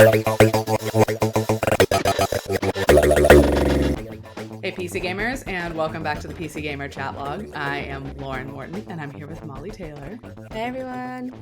Hey PC Gamers, and welcome back to the PC Gamer Chat Log. I am Lauren Morton, and I'm here with Mollie Taylor. Hey everyone.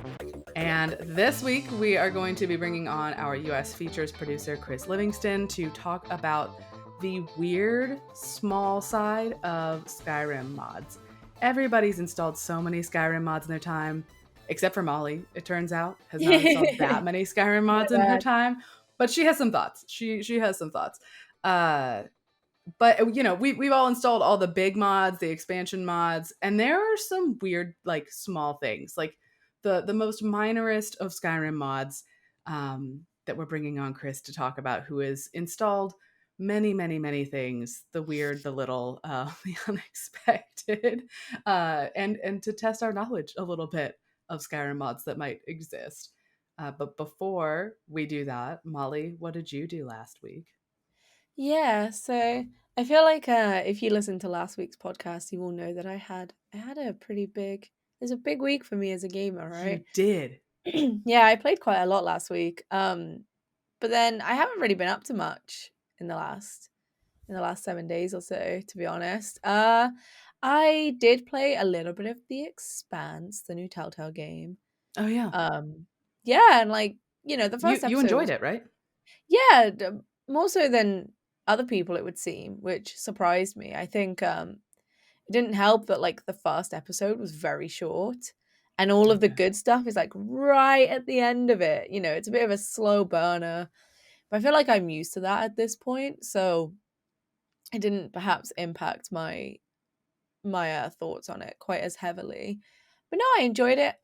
And this week we are going to be bringing on our US features producer, Chris Livingston, to talk about the weird, small side of Skyrim mods. Everybody's installed so many Skyrim mods in their time, except for Mollie, it turns out, has not installed that many Skyrim mods in her time, but she has some thoughts. She has some thoughts. But you know, we've all installed all the big mods, the expansion mods, and there are some weird, like, small things, like the most minorest of Skyrim mods that we're bringing on Chris to talk about, who has installed many things, the weird, the little, the unexpected, and to test our knowledge a little bit of Skyrim mods that might exist. But before we do that, Mollie, what did you do last week? Yeah, so I feel like if you listened to last week's podcast, you will know that I had a pretty big. It was a big week for me as a gamer, right? You did. Yeah, I played quite a lot last week. But then I haven't really been up to much in the last 7 days or so, to be honest. I did play a little bit of The Expanse, the new Telltale game. Oh yeah. Yeah, and like, the first You episode enjoyed was, it, right? yeah, more so than other people, it would seem, which surprised me. I think it didn't help that like the first episode was very short, and all of the Okay. good stuff is like right at the end of it. It's a bit of a slow burner, but I feel like I'm used to that at this point, so it didn't perhaps impact my thoughts on it quite as heavily. But no, I enjoyed it.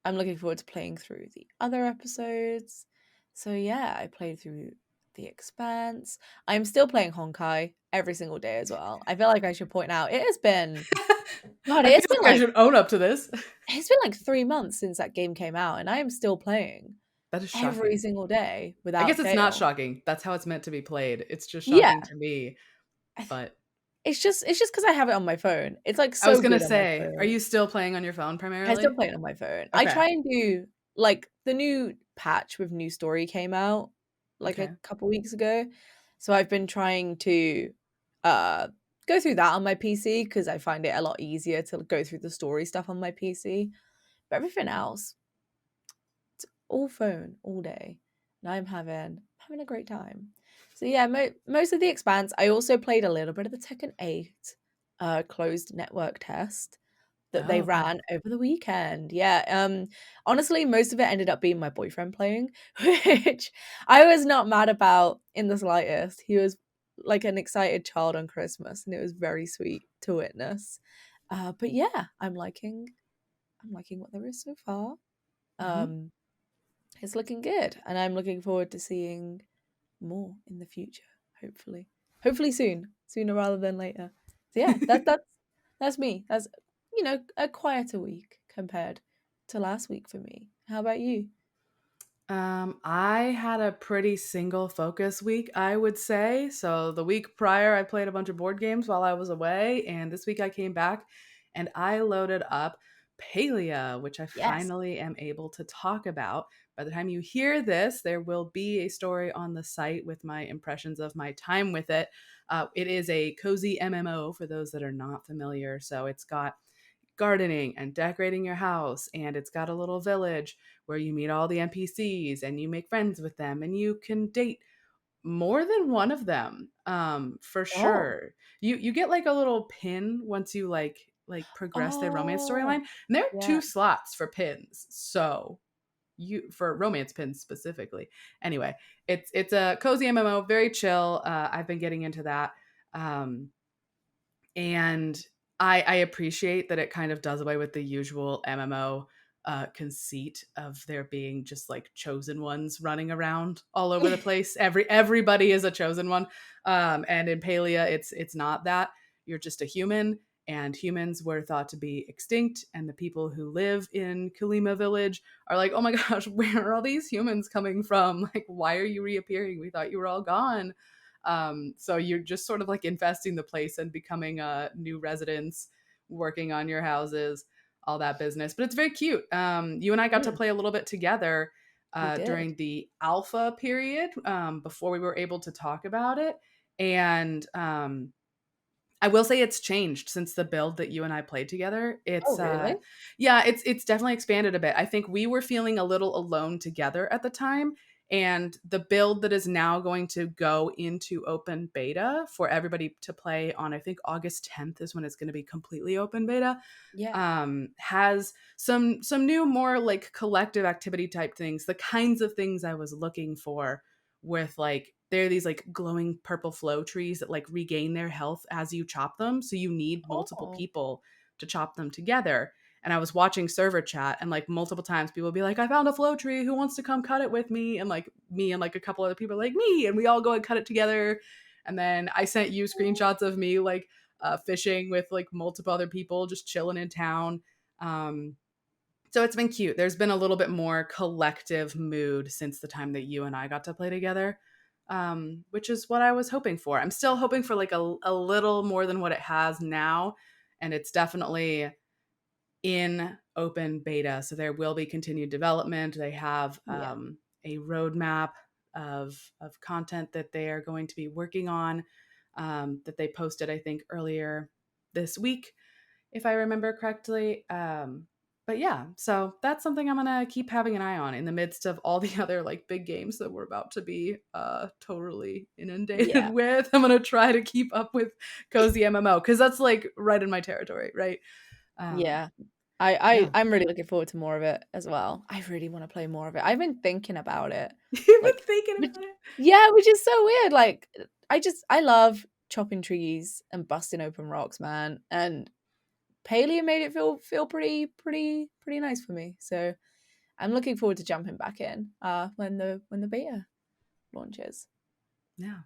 I'm looking forward to playing through the other episodes. So yeah, I played through The Expanse. I'm still playing Honkai every single day as well. I feel like I should point out it has been God, I feel like I should own up to this. it's been like 3 months since that game came out, and I am still playing That is every shocking. single day I without guess it's not fail. shocking. That's how it's meant to be played. It's just Yeah, shocking to me. But it's just because I have it on my phone. It's like I was so gonna good on my say, are phone. you still playing on your phone I still primarily? play it on my phone. I Okay. try and do like the new patch with new story came out like a Okay. couple weeks ago. So I've been trying to uh go through that on my PC because I find it a lot easier to go through the story stuff on my PC. But everything else, it's all phone all day. And I'm having a great time. So yeah, most of The Expanse. I also played a little bit of the Tekken 8 closed network test that they Oh, okay. ran over the weekend. Yeah. Honestly, most of it ended up being my boyfriend playing, which I was not mad about in the slightest. He was like an excited child on Christmas, and it was very sweet to witness. But yeah, I'm liking what there is so far. Mm-hmm. Um, it's looking good, and I'm looking forward to seeing more in the future. Hopefully soon, sooner rather than later. So yeah, that's me. That's a quieter week compared to last week for me. How about you? I had a pretty single focus week, I would say. So the week prior, I played a bunch of board games while I was away, and this week I came back and I loaded up Palia, which I Yes. finally am able to talk about. By the time you hear this, there will be a story on the site with my impressions of my time with it. It is a cozy MMO for those that are not familiar. So it's got gardening and decorating your house, and it's got a little village where you meet all the NPCs and you make friends with them, and you can date more than one of them, for Oh. sure. You get like a little pin once you progress their romance storyline, Oh. and there are Yeah. 2 slots for pins, so you for romance pins specifically. Anyway, it's a cozy MMO, very chill. I've been getting into that, um and I appreciate that it kind of does away with the usual MMO conceit of there being just like chosen ones running around all over the place. Everybody is a chosen one, and in Palia, it's not that. You're just a human, and humans were thought to be extinct. And the people who live in Kalima Village are like, oh my gosh, where are all these humans coming from? Like, why are you reappearing? We thought you were all gone. So you're just sort of like infesting the place and becoming new residents, working on your houses, all that business. But it's very cute. You and I got to Mm. play a little bit together. We did. during the alpha period, before we were able to talk about it. And I will say it's changed since the build that you and I played together. Oh, really? Yeah, it's definitely expanded a bit. I think we were feeling a little alone together at the time, and the build that is now going to go into open beta for everybody to play on, I think August 10th is when it's going to be completely open beta, Yeah. has some new, more like collective activity type things, the kinds of things I was looking for, with like there are these like glowing purple flow trees that like regain their health as you chop them, so you need multiple Oh. people to chop them together. And I was watching server chat, and like multiple times people would be like, I found a flow tree, who wants to come cut it with me? And like me and like a couple other people are like, me, and we all go and cut it together. And then I sent you screenshots of me like fishing with like multiple other people, just chilling in town. um so it's been cute. There's been a little bit more collective mood since the time that you and I got to play together, which is what I was hoping for. I'm still hoping for like a little more than what it has now. And it's definitely in open beta. So there will be continued development. They have Yeah. a roadmap of content that they are going to be working on, that they posted, I think, earlier this week, if I remember correctly. But yeah, so that's something I'm gonna keep having an eye on in the midst of all the other like big games that we're about to be totally inundated Yeah. with. I'm gonna try to keep up with cozy MMO because that's like right in my territory, right? Um, Yeah. I yeah. I'm really looking forward to more of it as well. I really want to play more of it. I've been thinking about it. You've been Like, thinking which, about it. yeah, which is so weird. Like, I love chopping trees and busting open rocks, man. And Paleo made it feel pretty nice for me. So I'm looking forward to jumping back in when the beta launches. Yeah.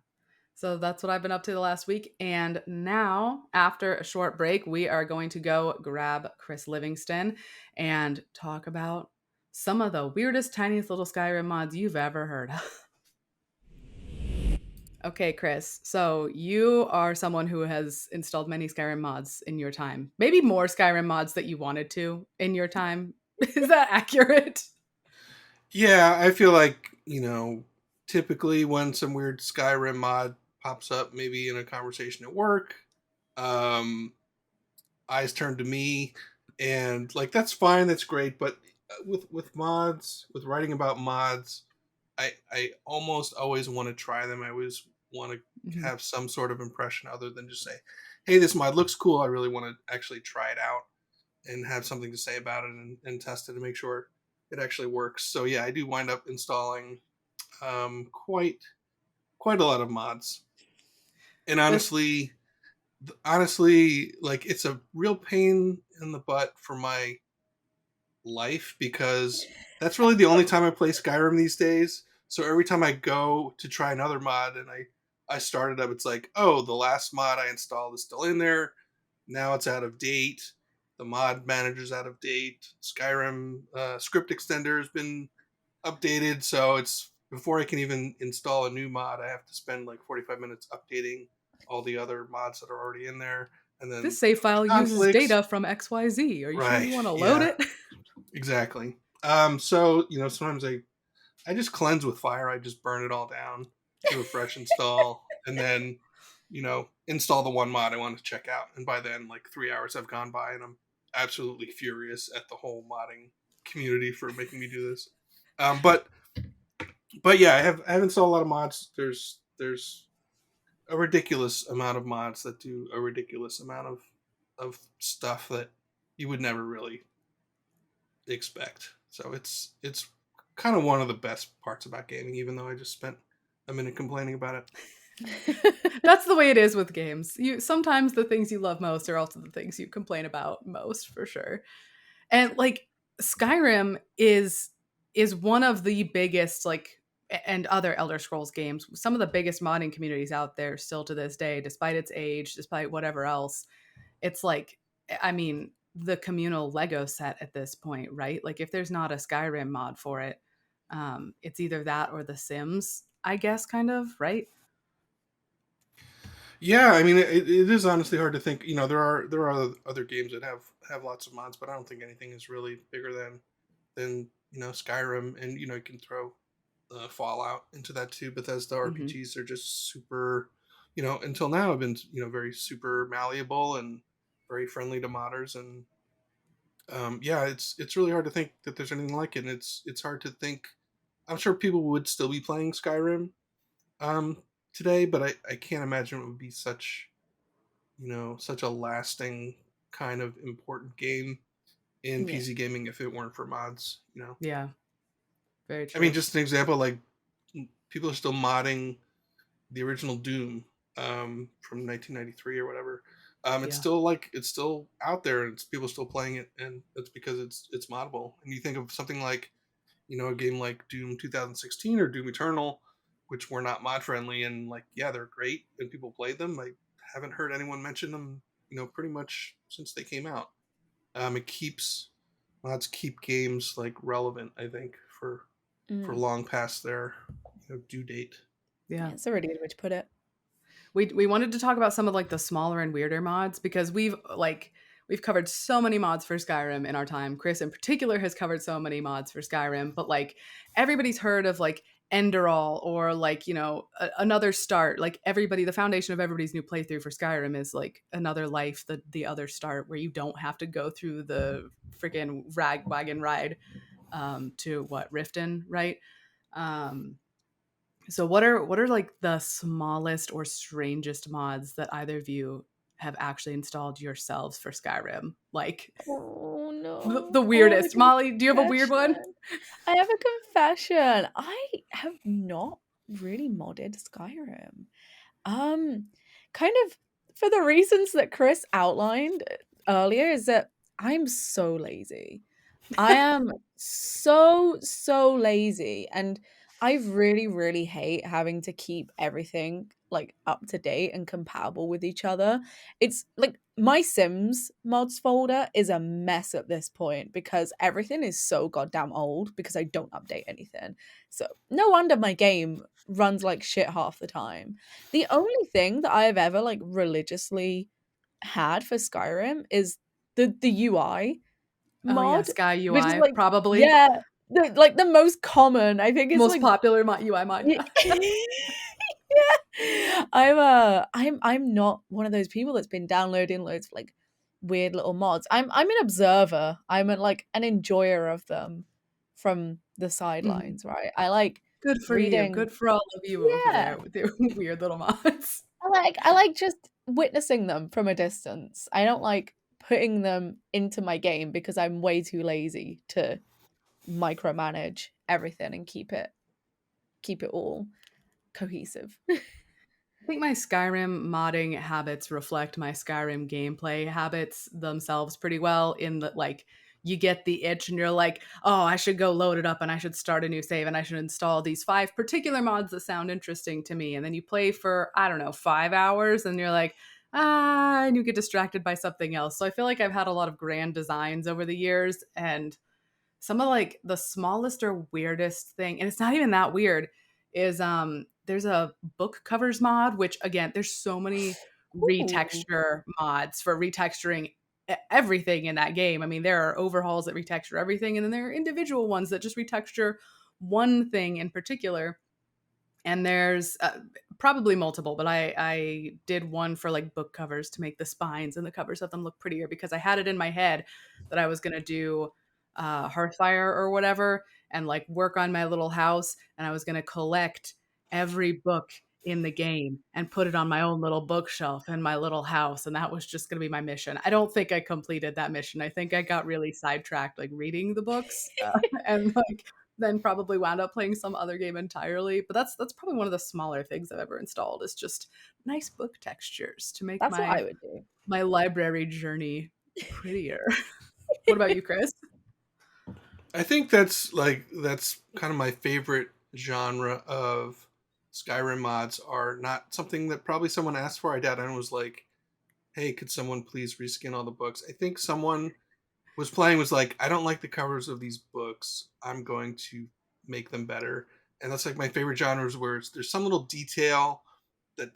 So that's what I've been up to the last week. And now, after a short break, we are going to go grab Chris Livingston and talk about some of the weirdest, tiniest little Skyrim mods you've ever heard of. Okay, Chris. So you are someone who has installed many Skyrim mods in your time. Maybe more Skyrim mods that you wanted to in your time. Is that accurate? Yeah, I feel like, typically when some weird Skyrim mod pops up, maybe in a conversation at work, um, eyes turn to me, and like that's fine, that's great. But with mods, with writing about mods, I almost always want to try them. I always want to Mhm. have some sort of impression other than just say, "Hey, this mod looks cool." I really want to actually try it out and have something to say about it and test it to make sure it actually works. So yeah, I do wind up installing quite a lot of mods, and This honestly, like it's a real pain in the butt for my life because that's really the only time I play Skyrim these days. So every time I go to try another mod and I start it up, it's like, oh, the last mod I installed is still in there. Now it's out of date. The mod manager's out of date. Skyrim script extender has been updated, so it's before I can even install a new mod, I have to spend like 45 minutes updating all the other mods that are already in there, and then this save there's file uses conflicts. data from XYZ. Are you sure Right? you want to load Yeah, it? exactly. So sometimes I just cleanse with fire. I just burn it all down, do a fresh install, and then install the one mod I want to check out. And by then, like 3 hours have gone by, and I'm absolutely furious at the whole modding community for making me do this. But yeah, I have installed a lot of mods. There's a ridiculous amount of mods that do a ridiculous amount of stuff that you would never really expect. So it's kind of one of the best parts about gaming, even though I just spent a minute complaining about it. That's the way it is with games. You sometimes the things you love most are also the things you complain about most, for sure. And like Skyrim is one of the biggest like and other Elder Scrolls games, some of the biggest modding communities out there still to this day, despite its age, despite whatever else. It's like, I mean, the communal Lego set at this point, right? Like if there's not a Skyrim mod for it, it's either that or The Sims, I guess, kind of, right? Yeah, I mean it is honestly hard to think. There are other games that have lots of mods, but I don't think anything is really bigger than Skyrim, and you can throw Fallout into that too. Bethesda Mm-hmm. RPGs are just super, until now have been very super malleable and very friendly to modders, and yeah, it's really hard to think that there's anything like it. And it's hard to think. I'm sure people would still be playing Skyrim um, today, but I can't imagine it would be such a lasting kind of important game in Yeah. PC gaming if it weren't for mods. Yeah, very I mean, true. just an example, like people are still modding the original Doom from 1993 or whatever. It's Yeah. still out there, and people still playing it, and that's because it's moddable. And you think of something like a game like Doom 2016 or Doom Eternal, which were not mod friendly, and like yeah, they're great and people played them. I haven't heard anyone mention them, pretty much since they came out. It keeps mods keep games like relevant, I think, for Mm. long past their due date. Yeah. That's a really good way to put it. We wanted to talk about some of like the smaller and weirder mods because we've covered so many mods for Skyrim in our time. Chris in particular has covered so many mods for Skyrim, but like everybody's heard of like Enderall or like, another start. Like everybody, the foundation of everybody's new playthrough for Skyrim is like Another Life, the other start where you don't have to go through the freaking rag wagon ride to what Riften, right? So what are like the smallest or strangest mods that either of you have actually installed yourselves for Skyrim? Like Oh the, no. the I have a weirdest. Molly, do you have a weird one? confession. I have a confession. I have not really modded Skyrim. Um, kind of for the reasons that Chris outlined earlier, is that I'm so lazy. I am so lazy, and I really, really hate having to keep everything like up to date and compatible with each other. It's like my Sims mods folder is a mess at this point because everything is so goddamn old because I don't update anything. So no wonder my game runs like shit half the time. The only thing that I have ever like religiously had for Skyrim is the UI Oh yeah, mod, Sky which is UI like, probably yeah, the most common. I think it's most like popular UI mod. yeah. Yeah. I'm not one of those people that's been downloading loads of like weird little mods. I'm an observer. I'm like an enjoyer of them from the Mhm. sidelines, right? I like Good for you. reading. Good for all of you over Yeah. there with your weird little mods. I like just witnessing them from a distance. I don't like putting them into my game because I'm way too lazy to micromanage everything and keep it all cohesive. I think my Skyrim modding habits reflect my Skyrim gameplay habits themselves pretty well in that like you get the itch and you're like, "Oh, I should go load it up and I should start a new save and I should install these 5 particular mods that sound interesting to me." And then you play for I don't know, 5 hours and you're like, "Ah," and you get distracted by something else. So I feel like I've had a lot of grand designs over the years, and some of like the smallest or weirdest thing, and it's not even that weird, is there's a book covers mod, which again, there's so many Ooh. retexture mods for retexturing everything in that game. I mean, there are overhauls that retexture everything, and then there are individual ones that just retexture one thing in particular. And there's probably multiple, but I did one for like book covers to make the spines and the covers of them look prettier because I had it in my head that I was gonna do Hearthfire or whatever and like work on my little house, and I was gonna collect every book in the game and put it on my own little bookshelf in my little house, and that was just gonna be my mission. I don't think I completed that mission. I think I got really sidetracked like reading the books and like then probably wound up playing some other game entirely. But that's probably one of the smaller things I've ever installed is just nice book textures to make That's what my I would do. my library journey prettier. What about you, Chris? I think that's kind of my favorite genre of Skyrim mods are not something that probably someone asked for. I doubt anyone was like, "Hey, could someone please reskin all the books?" I think someone was like, "I don't like the covers of these books. I'm going to make them better." And that's like my favorite genres where there's some little detail that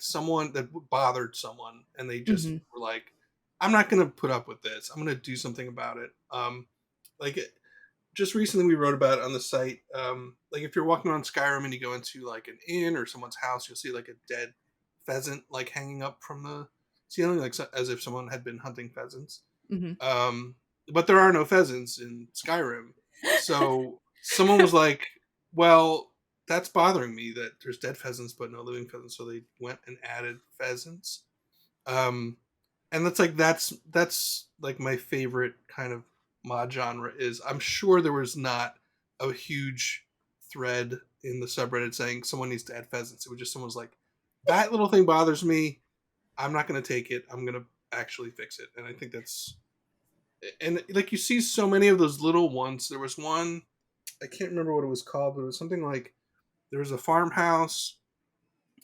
bothered someone, and they just Hmm. were like, "I'm not going to put up with this. I'm going to do something about it." Like just recently we wrote about it on the site. Like if you're walking around Skyrim and you go into like an inn or someone's house, you'll see like a dead pheasant like hanging up from the ceiling, like as if someone had been hunting pheasants. Mm-hmm. But there are no pheasants in Skyrim, so someone was like, "Well, that's bothering me that there's dead pheasants but no living pheasants." So they went and added pheasants. And that's like my favorite kind of mod genre is. I'm sure there was not a huge thread in the subreddit saying someone needs to add pheasants. It was just someone's like, that little thing bothers me. I'm not going to take it. I'm going to actually fix it. And I think that's, and like you see so many of those little ones. There was one, I can't remember what it was called, but it was something like there was a farmhouse,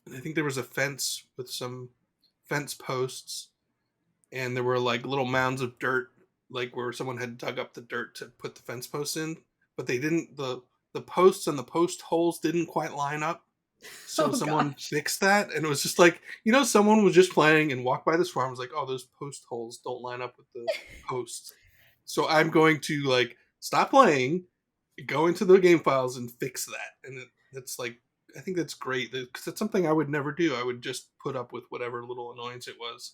and I think there was a fence with some fence posts, and there were like little mounds of dirt, like where someone had dug up the dirt to put the fence posts in, but they didn't. The posts and the post holes didn't quite line up, so someone fixed that, and it was just like, someone was just playing and walked by this farm, was like, oh, those post holes don't line up with the posts, so I'm going to like stop playing, go into the game files and fix that, and that's like. I think that's great because it's something I would never do. I would just put up with whatever little annoyance it was.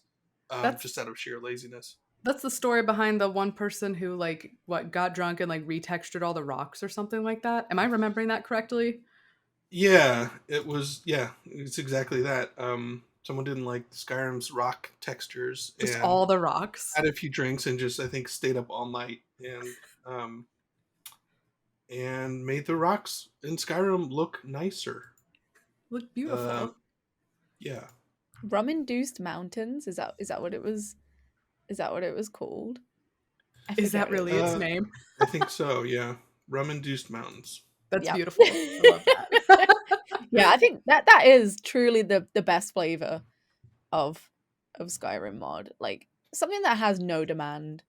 Just out of sheer laziness. That's the story behind the one person who like got drunk and like retextured all the rocks or something like that. Am I remembering that correctly? Yeah, it was. Yeah, it's exactly that. Someone didn't like Skyrim's rock textures, Just and all the rocks. had a few drinks and just I think stayed up all night and made the rocks in Skyrim look nicer. Look beautiful. Yeah. Rum-induced mountains. Is that what it was? Is that what it was called? Is that really its name? I think so. Yeah, rum-induced mountains. That's beautiful. I love that. Yeah, I think that is truly the best flavor of Skyrim mod. Like something that has no demand,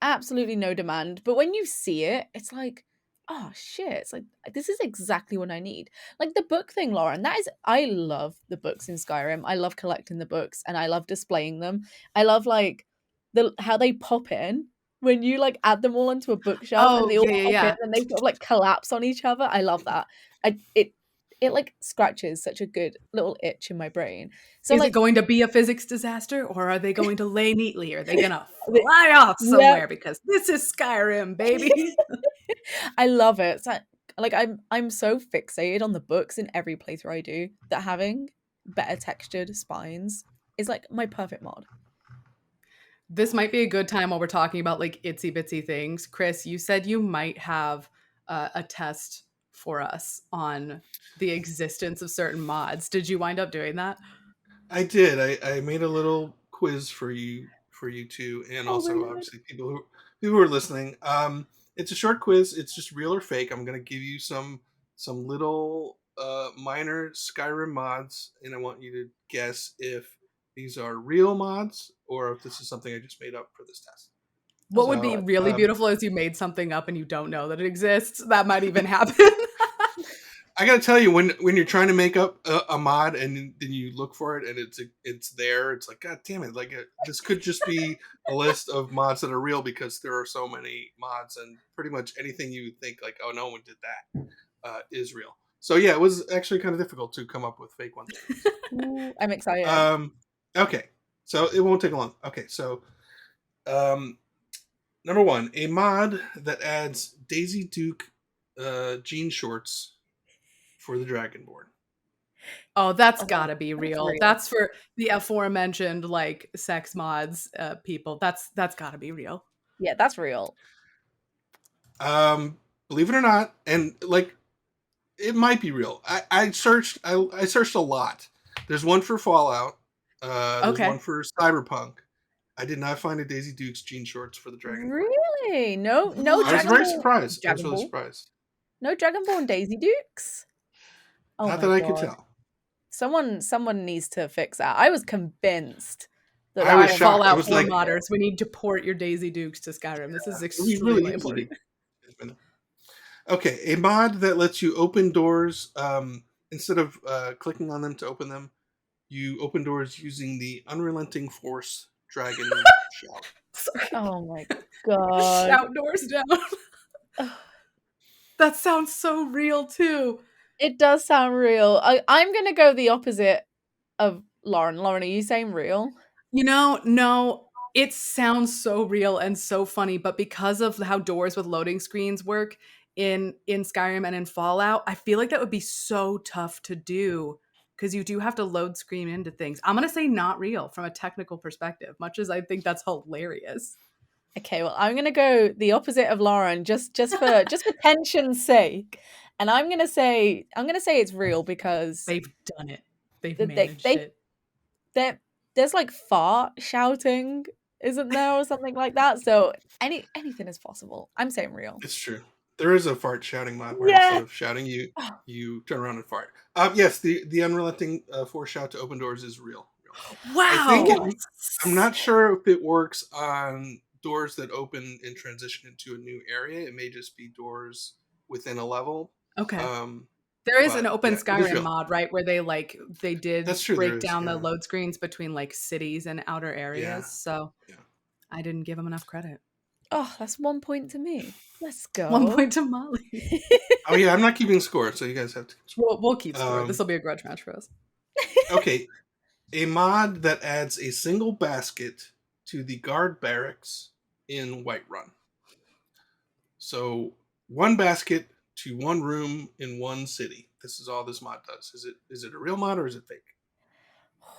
absolutely no demand. But when you see it, it's like, oh shit! It's like this is exactly what I need. Like the book thing, Lauren. I love the books in Skyrim. I love collecting the books and I love displaying them. I love like how they pop in when you like add them all onto a bookshelf and they all pop in and they sort of like collapse on each other. I love that. It like scratches such a good little itch in my brain. So is it going to be a physics disaster, or are they going to lay neatly? Are they gonna fly off somewhere because this is Skyrim, baby? I love it. So, like I'm so fixated on the books in every playthrough I do that having better textured spines is like my perfect mod. This might be a good time while we're talking about like itsy bitsy things. Chris, you said you might have a test for us on the existence of certain mods. Did you wind up doing that? I did. I made a little quiz for you two, and also obviously people who are listening. It's a short quiz. It's just real or fake. I'm going to give you some little minor Skyrim mods, and I want you to guess if these are real mods or if this is something I just made up for this test. What would be really beautiful is you made something up and you don't know that it exists. That might even happen. I gotta tell you, when you're trying to make up a mod and then you look for it and it's there, it's like, God damn it! Like this could just be a list of mods that are real because there are so many mods, and pretty much anything you think like, oh, no one did that, is real. So yeah, it was actually kind of difficult to come up with fake ones. Ooh, I'm excited. Okay, so it won't take long. Okay, so number one, a mod that adds Daisy Duke jean shorts for the Dragonborn. Oh, that's gotta be real. That's for the aforementioned like sex mods people. That's gotta be real. Yeah, that's real. Believe it or not, and like it might be real. I searched a lot. There's one for Fallout. There's one for Cyberpunk. I did not find a Daisy Dukes jean shorts for the Dragonborn. Really? No. I was very surprised. I was really surprised. No Dragonborn Daisy Dukes? Oh, not that I could tell. Someone needs to fix that. I was convinced that I was shocked. Fallout 4 modders, we need to port your Daisy Dukes to Skyrim. This is extremely important. Okay, a mod that lets you open doors instead of clicking on them to open them. You open doors using the Unrelenting Force Dragon shout. Oh my god! Shout doors down. That sounds so real too. It does sound real. I'm gonna go the opposite of Lauren. Lauren, are you saying real? No, it sounds so real and so funny, but because of how doors with loading screens work in Skyrim and in Fallout, I feel like that would be so tough to do because you do have to load screen into things. I'm gonna say not real from a technical perspective, much as I think that's hilarious. Okay, well, I'm gonna go the opposite of Lauren, just for tension's sake, and I'm gonna say it's real because They've done it. They've they managed they it. there's like fart shouting, isn't there, or something like that? So anything is possible. I'm saying real. It's true. There is a fart shouting mod where Yeah. instead of shouting, you turn around and fart. Yes, the unrelenting force shout to open doors is real. I think Wow. I'm not sure if it works on doors that open and transition into a new area. It may just be doors within a level. Okay. Um, There is an but open yeah, it is Skyrim real. mod, right, where they did That's true. There break is. down the Yeah. load screens between like cities and outer areas. Yeah. So Yeah. I didn't give them enough credit. Oh, that's 1 point to me. Let's go. 1 point to Molly. Oh yeah, I'm not keeping score, so you guys have to keep score. We'll keep score. This will be a grudge match for us. Okay, a mod that adds a single basket to the guard barracks in Whiterun. So one basket to one room in one city. This is all this mod does. Is it a real mod or is it fake?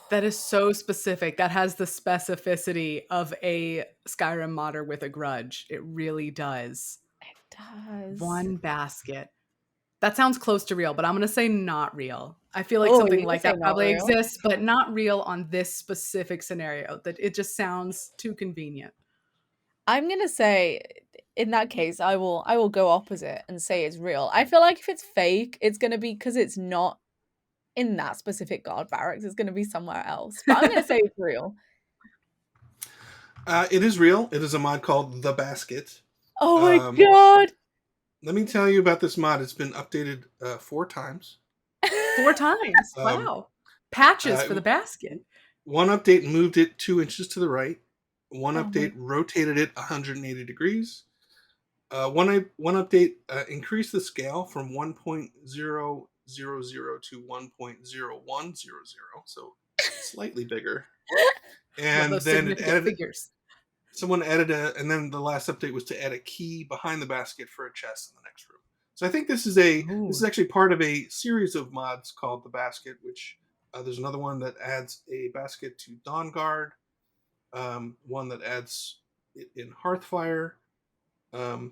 That is so specific. That has the specificity of a Skyrim modder with a grudge. It really does. It does. One basket. That sounds close to real, but I'm going to say not real. I feel like Oh, something you're like gonna that say not probably real? exists, but not real on this specific scenario. That it just sounds too convenient. I'm gonna say, in that case, I will go opposite and say it's real. I feel like if it's fake, it's gonna be because it's not in that specific guard barracks. It's gonna be somewhere else. But I'm gonna say it's real. It is real. It is a mod called The Basket. Oh my god! Let me tell you about this mod. It's been updated 4 times. 4 times. Wow. Patches for the basket. One update moved it 2 inches to the right. One Oh update rotated it 180 degrees. One update increased the scale from 1.000 to 1.0100, so slightly bigger. And those then it significant added figures. someone added and then the last update was to add a key behind the basket for a chest in the next room. So I think this is actually part of a series of mods called the Basket, which there's another one that adds a basket to Dawnguard, one that adds it in Hearthfire.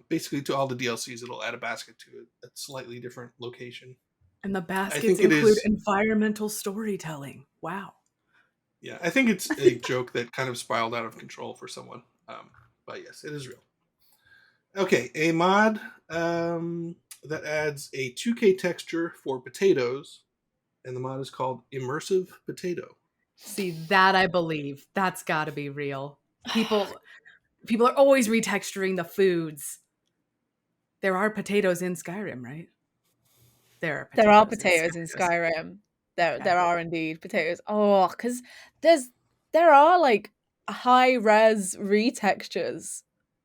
Basically, to all the DLCs, it'll add a basket to a slightly different location. And the baskets include environmental storytelling. Wow. Yeah, I think it's a joke that kind of spiraled out of control for someone. But yes, it is real. Okay, a mod that adds a 2K texture for potatoes, and the mod is called Immersive Potato. See, that I believe. That's got to be real. People are always retexturing the foods. There are potatoes in Skyrim, right? There are potatoes in Skyrim. There are indeed potatoes. Oh, because there are like high res retextures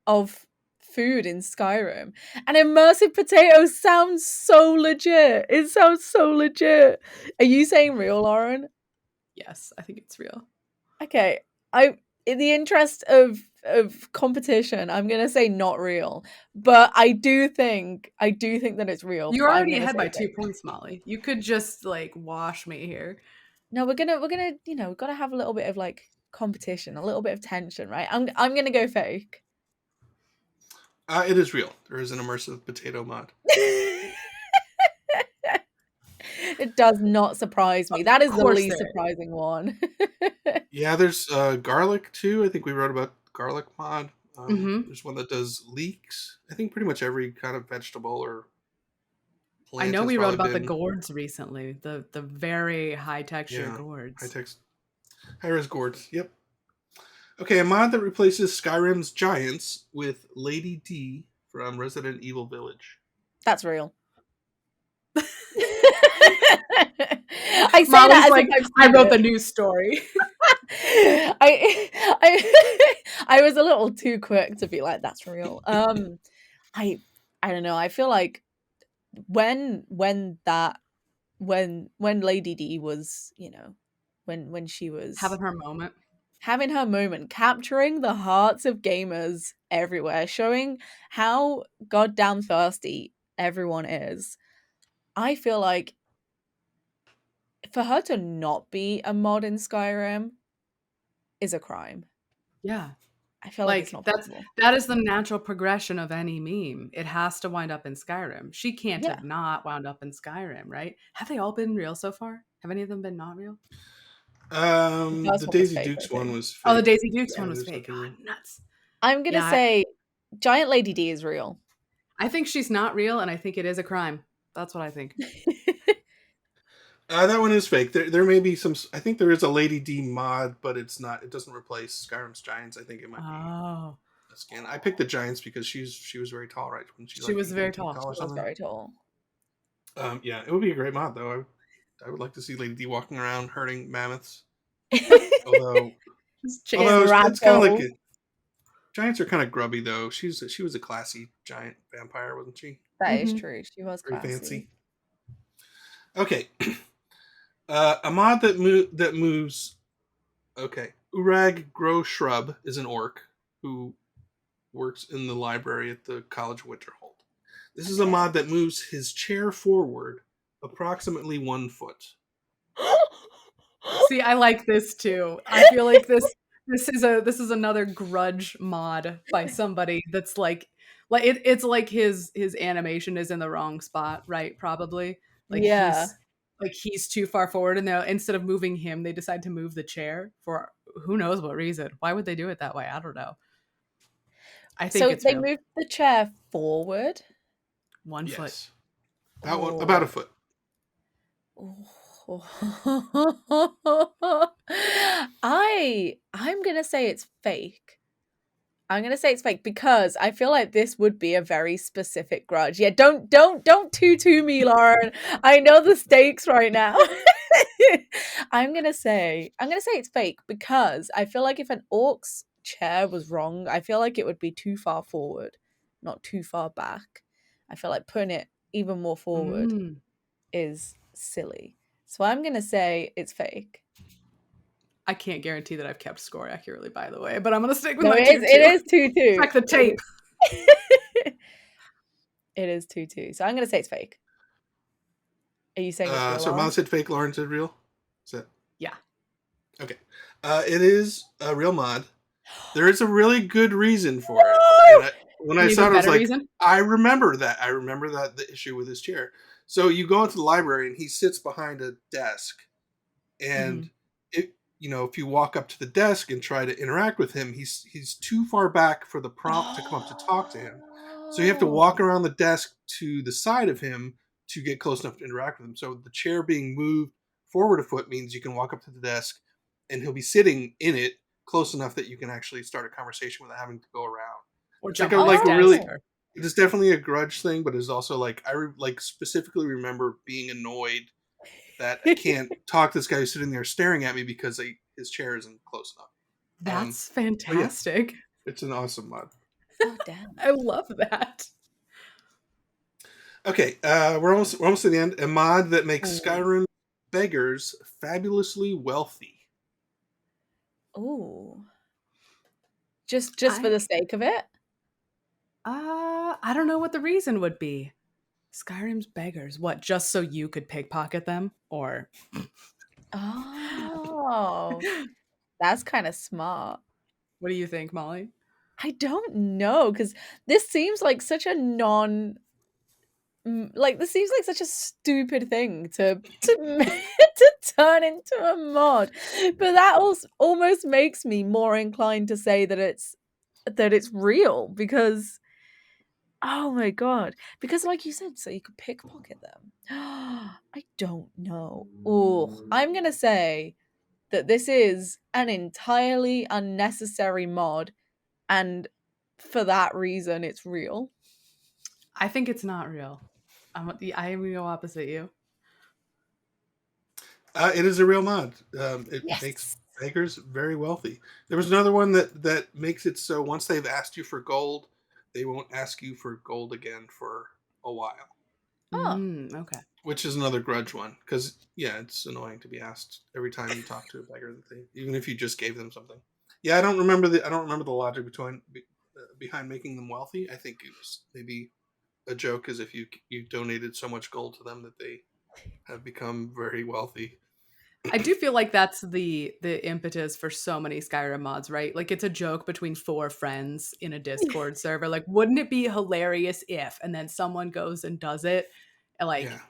of food in Skyrim, and immersive potatoes sounds so legit. It sounds so legit. Are you saying real, Lauren? Yes, I think it's real. Okay, in the interest of competition, I'm gonna say not real, but I do think that it's real. You're already ahead by 2 points, Molly. You could just like wash me here. No, we're gonna we've got to have a little bit of like competition, a little bit of tension, right? I'm gonna go fake. It is real. There is an immersive potato mod. It does not surprise me. That is the least surprising one. Yeah, there's garlic too. I think we wrote about garlic mod. There's one that does leeks. I think pretty much every kind of vegetable or plant. I know we wrote about the gourds recently. The very high texture gourds. High res gourds. Yep. Okay, a mod that replaces Skyrim's giants with Lady D from Resident Evil Village. That's real. I say that as like I wrote the news story. I was a little too quick to be like, that's real. I don't know. I feel like when Lady D was, when she was Having her moment. having her moment, capturing the hearts of gamers everywhere, showing how goddamn thirsty everyone is. I feel like for her to not be a mod in Skyrim is a crime. Yeah. I feel like it's Like not possible. that is the natural progression of any meme. It has to wind up in Skyrim. She can't Yeah. have not wound up in Skyrim, right? Have they all been real so far? Have any of them been not real? The first The one was Daisy fake, I Dukes one think. was Oh, the fake. Daisy Dukes Yeah, one was there's fake. nothing Oh, real. nuts. I'm gonna Yeah, say Giant Lady D is real. I think she's not real, and I think it is a crime. That's what I think. That one is fake. There may be some. I think there is a Lady D mod, but it's not. It doesn't replace Skyrim's giants. I think it might be Oh, a skin. I picked the giants because she was very tall, right? When she she like was 8 very feet tall. tall or She was something. very tall. Yeah, it would be a great mod though. I would like to see Lady D walking around herding mammoths. Although Just In it's kind of like ragdoll. giants are kind of grubby though. She was a classy giant vampire, wasn't she? That is Mhm. true. She was Very classy. fancy. Okay, a mod that moves. Okay, Urag Grow Shrub is an orc who works in the library at the College of Winterhold. This is a Okay. mod that moves his chair forward approximately 1 foot. See, I like this too. I feel like this is another grudge mod by somebody that's it's like his animation is in the wrong spot, right? Probably. Yeah. Like he's too far forward and they instead of moving him, they decide to move the chair for who knows what reason. Why would they do it that way? I don't know. I think So it's they real. moved the chair forward. 1 foot. Yes, that one about a foot. I'm gonna say it's fake. I'm gonna say it's fake because I feel like this would be a very specific grudge. Yeah, don't tutu me, Lauren. I know the stakes right now. I'm gonna say it's fake because I feel like if an orc's chair was wrong, I feel like it would be too far forward, not too far back. I feel like putting it even more forward Mm. is silly. So I'm gonna say it's fake. I can't guarantee that I've kept score accurately, by the way, but I'm gonna stick with No, my it 2-2. is 2-2. Check the tape. It is 2-2. So I'm gonna say it's fake. Are you saying it's real? So Mom said fake, Lauren said real. Is that Yeah. okay? It is a real mod. There is a really good reason for it. And when I An saw it, even I was better like, reason? I remember that. I remember that the issue with his chair. So you go into the library and he sits behind a desk, and if you walk up to the desk and try to interact with him, he's too far back for the prompt to come up to talk to him. So you have to walk around the desk to the side of him to get close enough to interact with him. So the chair being moved forward a foot means you can walk up to the desk and he'll be sitting in it close enough that you can actually start a conversation without having to go around. Or It's jump like a on his really desk. Or... it is definitely a grudge thing, but it's also like specifically remember being annoyed that I can't talk to this guy who's sitting there staring at me because his chair isn't close enough. That's But yeah, fantastic. it's an awesome mod. Oh damn. I love that. Okay, we're almost to the end. A mod that makes Ooh. Skyrim Beggars fabulously wealthy. Ooh. Just for the sake of it? I don't know what the reason would be. Skyrim's Beggars. What, just so you could pickpocket them? Or Oh. That's kind of smart. what do you think, Molly? I don't know, because this seems like such a this seems like such a stupid thing to to turn into a mod, but that also almost makes me more inclined to say that it's real because oh my god, because like you said, so you could pickpocket them. I don't know. Oh, I'm gonna say that this is an entirely unnecessary mod, and for that reason, it's real. I think it's not real. I am going to go opposite you. It is a real mod. It makes Yes. beggars very wealthy. There was another one that makes it so once they've asked you for gold, they won't ask you for gold again for a while. Oh. Okay. which is another grudge one. Because, yeah, it's annoying to be asked every time you talk to a beggar that they, even if you just gave them something. Yeah, I don't remember the logic behind making them wealthy. I think it was maybe a joke, as if you donated so much gold to them that they have become very wealthy. I do feel like that's the impetus for so many Skyrim mods, right? Like it's a joke between 4 friends in a Discord server. Like, wouldn't it be hilarious if? And then someone goes and does it, and Yeah.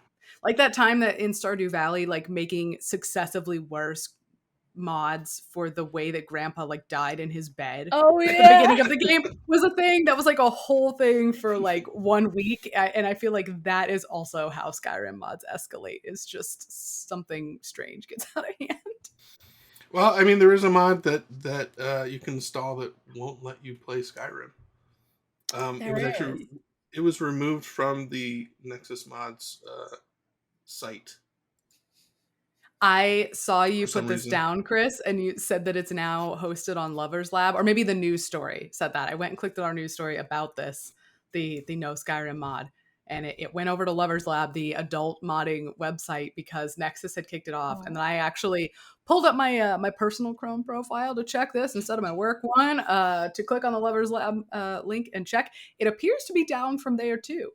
like that time that in Stardew Valley, like making successively worse mods for the way that Grandpa like died in his bed Oh at the yeah. beginning of the game was a thing that was like a whole thing for like 1 week. And I feel like that is also how Skyrim mods escalate, is just something strange gets out of hand. Well, I mean, there is a mod that you can install that won't let you play Skyrim. It was There actually is. it was removed from the Nexus Mods site I saw you for some put this reason. down, Chris, and you said that it's now hosted on Lovers Lab, or maybe the news story said that. I went and clicked on our news story about this, the No Skyrim mod, and it went over to Lovers Lab, the adult modding website, because Nexus had kicked it off. And Oh. then I actually pulled up my my personal Chrome profile to check this instead of my work one, to click on the Lovers Lab link and check. It appears to be down from there too.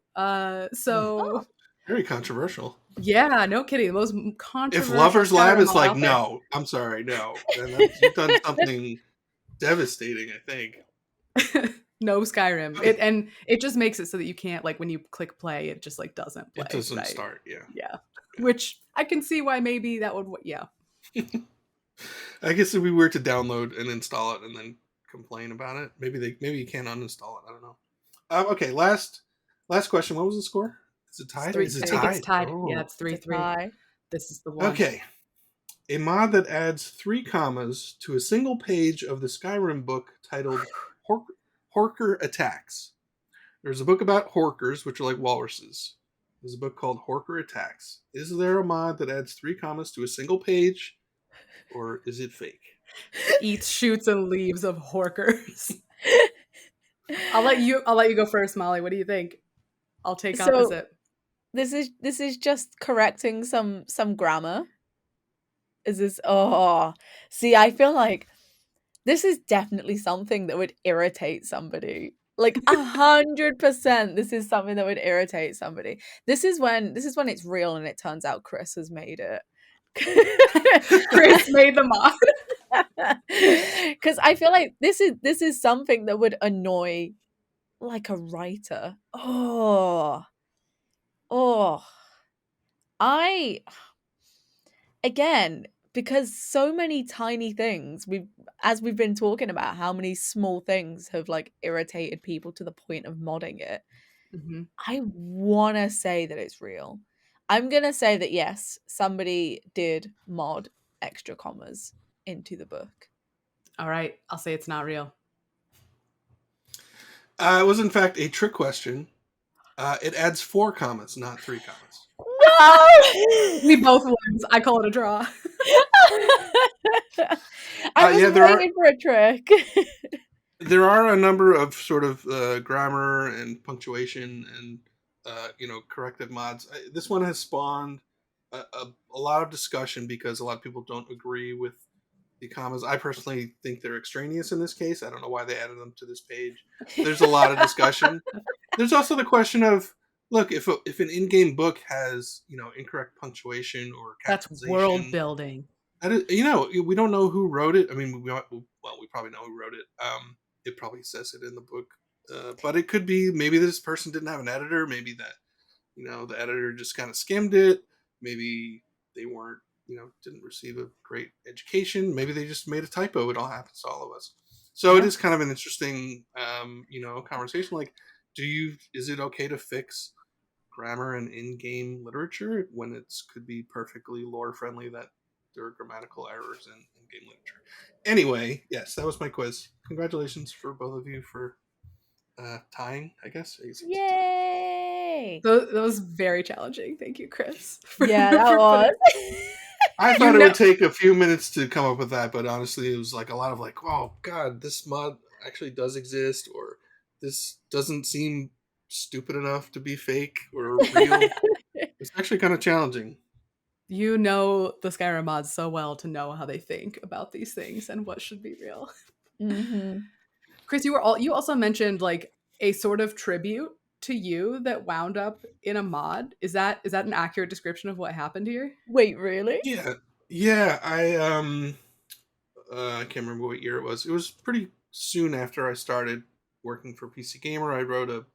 So Very controversial. yeah, no kidding. The most If controversial Lovers Lab Skyrim is mod like, out there. no, I'm sorry, no, then you've done something devastating, I think. No Skyrim. Okay. It just makes it so that you can't, like, when you click play, it just like doesn't play. It doesn't right? start, yeah. Yeah. Which I can see why maybe that would. Yeah. I guess if we were to download and install it and then complain about it, maybe you can't uninstall it. I don't know. Okay, last question. What was the score? Is it It's tied? three. Is it I think it's tied? tied. Yeah, Oh, it's It's a 3-3. tie. This is the one. okay. A mod that adds 3 commas to a single page of the Skyrim book titled Horker Attacks. There's a book about horkers, which are like walruses. There's a book called Horker Attacks. Is there a mod that adds 3 commas to a single page, or is it fake? Eats, shoots, and leaves of horkers. I'll let you go first, Molly. What do you think? I'll take So opposite. this is just correcting some grammar. Is this? Oh, see, I feel like this is definitely something that would irritate somebody. Like 100%, this is something that would irritate somebody. This is when it's real and it turns out Chris has made it. Chris made the mod. Because I feel like this is something that would annoy like a writer. Oh, I again, because so many tiny things, as we've been talking about how many small things have like irritated people to the point of modding it. Mm-hmm. I want to say that it's real. I'm going to say that yes, somebody did mod extra commas into the book. All right, I'll say it's not real. It was in fact a trick question. It adds 4 commas, not 3 commas. No! We both wins. I call it a draw. I was there waiting for a trick. There are a number of sort of grammar and punctuation and corrective mods. This one has spawned a lot of discussion because a lot of people don't agree with the commas. I personally think they're extraneous in this case. I don't know why they added them to this page. There's a lot of discussion. There's also the question of, look, if an in-game book has incorrect punctuation or That's capitalization, world building. that is, we don't know who wrote it. I mean, we probably know who wrote it. It probably says it in the book, but it could be maybe this person didn't have an editor. Maybe that the editor just kind of skimmed it. Maybe they weren't didn't receive a great education. Maybe they just made a typo. It all happens to all of us. So It is kind of an interesting conversation. Like, is it okay to fix grammar and in-game literature when it could be perfectly lore friendly that there are grammatical errors in game literature? Anyway, yes, that was my quiz. Congratulations for both of you for tying, I guess. Yay! That was very challenging. Thank you, Chris. Yeah, that was. I thought it would take a few minutes to come up with that, but honestly, it was like a lot of like, oh god, this mod actually does exist, or this doesn't seem stupid enough to be fake or real. It's actually kind of challenging. You know the Skyrim mods so well to know how they think about these things and what should be real. Mm-hmm. Chris, you also mentioned like a sort of tribute to you that wound up in a mod. Is that an accurate description of what happened here? Wait, really? Yeah, yeah. I can't remember what year it was. It was pretty soon after I started working for PC Gamer. I wrote a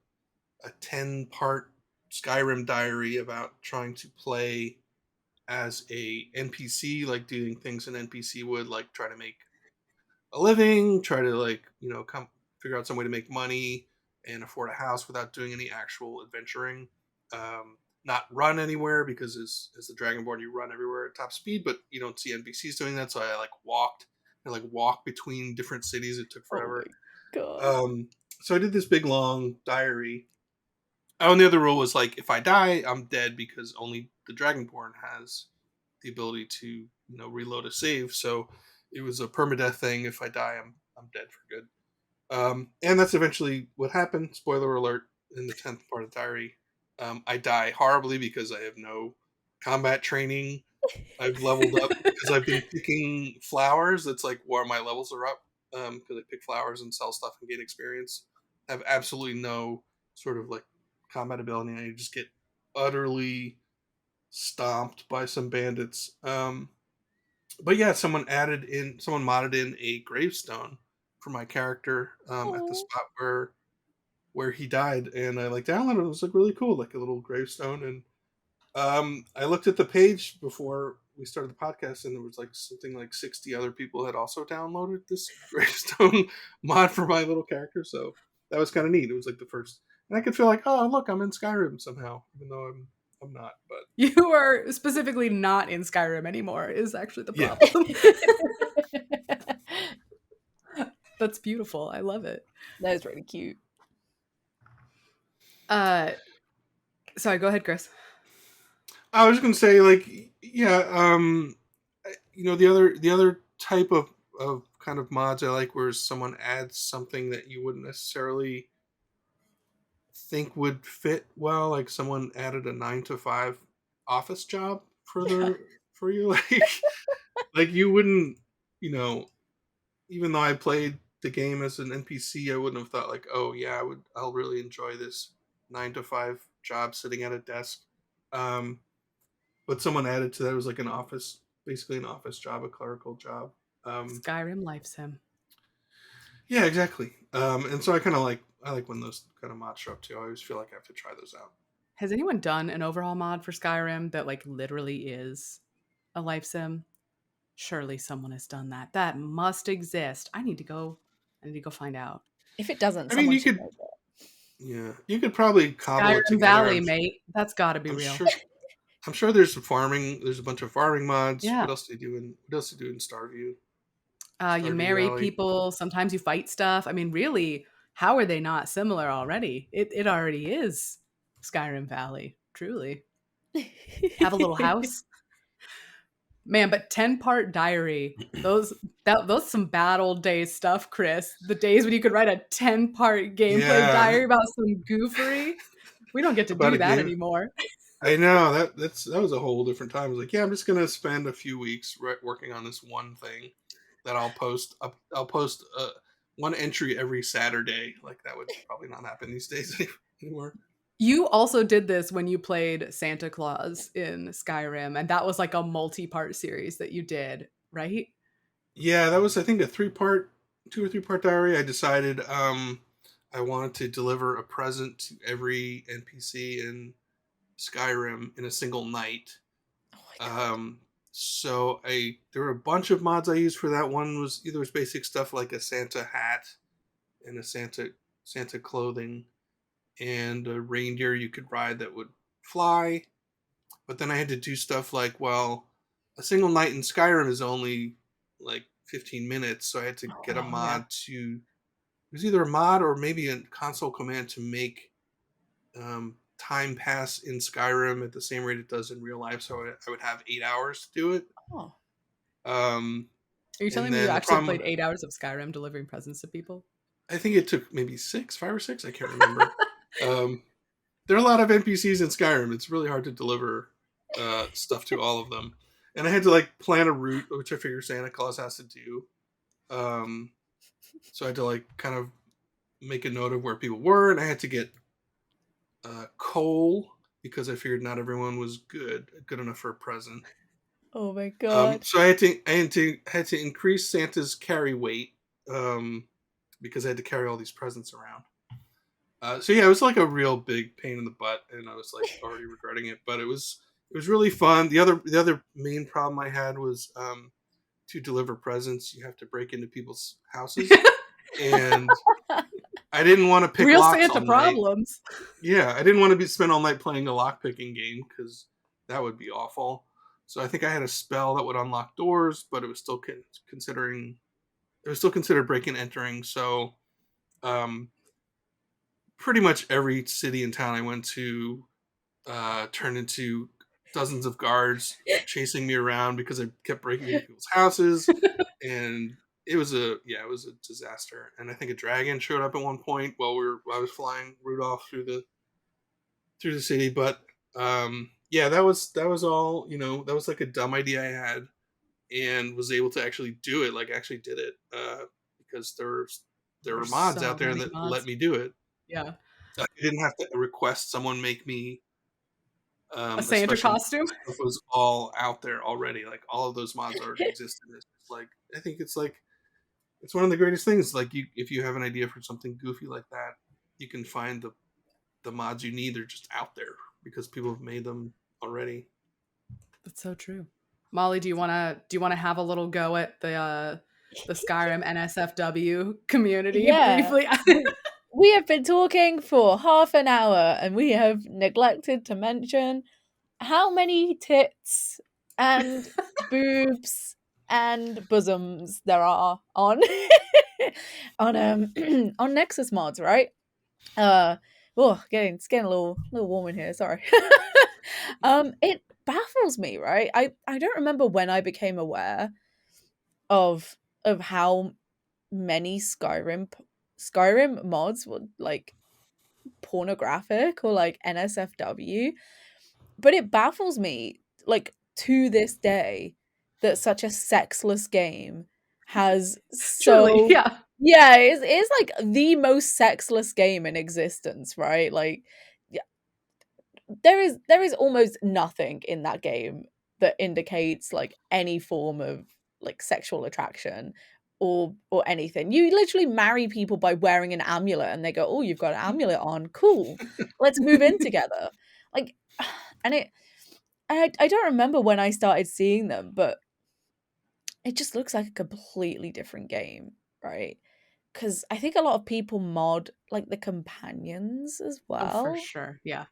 10-part Skyrim diary about trying to play as a NPC, like doing things an NPC would, like try to make a living, try to like come figure out some way to make money and afford a house without doing any actual adventuring. Not run anywhere because as the Dragonborn you run everywhere at top speed, but you don't see NPCs doing that. So I like walk between different cities. It took Oh forever. my god. So I did this big long diary. Oh, and the other rule was like if I die, I'm dead because only the Dragonborn has the ability to reload a save. So it was a permadeath thing. If I die, I'm dead for good. And that's eventually what happened. Spoiler alert: in the 10th part of the diary, I die horribly because I have no combat training. I've leveled up because I've been picking flowers. That's like where my levels are up because I pick flowers and sell stuff and gain experience. I have absolutely no sort of like combat ability. I just get utterly stomped by some bandits. But yeah, someone modded in a gravestone for my character at the Oh. spot where he died, and I like downloaded it. It was like really cool, like a little gravestone. And I looked at the page before we started the podcast, and there was like something like 60 other people had also downloaded this gravestone mod for my little character. So that was kind of neat. It was like the first, and I could feel like, oh look, I'm in Skyrim somehow, even though I'm not. But You are specifically not in Skyrim anymore, is actually the yeah, problem. That's beautiful. I love it. That is really cute. Sorry, go ahead, Chris. I was gonna say like yeah, the other type of kind of mods I like where someone adds something that you wouldn't necessarily think would fit well, like someone added a 9 to 5 office job for you, like you wouldn't, you know, even though I played the game as an NPC, I wouldn't have thought like, oh yeah, I'll really enjoy this 9 to 5 job sitting at a desk. Um, but someone added to that, it was like basically an office job, a clerical job. Skyrim life sim. Yeah, exactly. And so I like when those kind of mods show up too. I always feel like I have to try those out. Has anyone done an overhaul mod for Skyrim that like literally is a life sim? Surely someone has done that. That must exist. I need to go find out. If it doesn't, I mean, someone you should could, know that. yeah, you could probably cobble it Skyrim together. Valley, mate. That's got to be I'm real. sure. I'm sure there's some farming. There's a bunch of farming mods. Yeah. What else do you do in Starview? You Stardew marry Valley. people. Sometimes you fight stuff. I mean, really, how are they not similar already? It already is Skyrim Valley. Truly. Have a little house. Man, but 10-part diary. Those some bad old days stuff, Chris. The days when you could write a 10-part gameplay Yeah, diary about some goofery. We don't get to about do a that game. anymore. I know that was a whole different time. I was like, yeah, I'm just gonna spend a few weeks working on this one thing that I'll post. I'll post one entry every Saturday. Like that would probably not happen these days anymore. You also did this when you played Santa Claus in Skyrim, and that was like a multi-part series that you did, right? Yeah, that was I think a 2 or 3 part diary. I decided I wanted to deliver a present to every NPC in Skyrim in a single night. Oh my god. So there were a bunch of mods I used for that. One was either was basic stuff like a Santa hat and a Santa clothing and a reindeer you could ride that would fly. But then I had to do stuff like, well, a single night in Skyrim is only like 15 minutes, so I had to get a Oh, yeah. mod to. It was either a mod or maybe a console command to make time pass in Skyrim at the same rate it does in real life. So I would have 8 hours to do it. Oh. Um, Are you and telling me you then the actually problem, played 8 hours of Skyrim delivering presents to people? I think it took maybe 5 or 6. I can't remember. um, there are a lot of NPCs in Skyrim. It's really hard to deliver stuff to all of them. And I had to like plan a route, which I figure Santa Claus has to do. So I had to like kind of make a note of where people were, and I had to get coal because I figured not everyone was good enough for a present. Oh my god! So I had to increase Santa's carry weight because I had to carry all these presents around. So yeah, it was like a real big pain in the butt, and I was like already regretting it. But it was really fun. The other main problem I had was to deliver presents, you have to break into people's houses, and I didn't want to pick Real locks Santa all night. problems. Yeah, I didn't want to spend all night playing a lock picking game because that would be awful. So I think I had a spell that would unlock doors, but it was still considered breaking and entering. So pretty much every city and town I went to turned into dozens of guards chasing me around because I kept breaking into people's houses, and it was a disaster. And I think a dragon showed up at one point while I was flying Rudolph through the city. But yeah, that was all. That was like a dumb idea I had, and was able to actually do it. Like actually did it because there were mods out there that let me do it. Yeah, I didn't have to request someone make me a Santa costume. It was all out there already. Like all of those mods already existed. It's like I think it's one of the greatest things. Like if you have an idea for something goofy like that, you can find the mods you need. They're just out there because people have made them already. That's so true. Molly, do you want to have a little go at the Skyrim NSFW community briefly? We have been talking for half an hour, and we have neglected to mention how many tits and boobs and bosoms there are on on Nexus mods, right? It's getting a little warm in here. Sorry. It baffles me, right? I don't remember when I became aware of how many Skyrim mods were like pornographic or like NSFW, but it baffles me like to this day that such a sexless game has Truly, yeah, it's like the most sexless game in existence, right? Like there is almost nothing in that game that indicates like any form of like sexual attraction or anything. You literally marry people by wearing an amulet, and they go, "Oh, you've got an amulet on, cool, let's move in together." Like, and I don't remember when I started seeing them, but it just looks like a completely different game, right? Because I think a lot of people mod like the companions as well. Oh, for sure, yeah.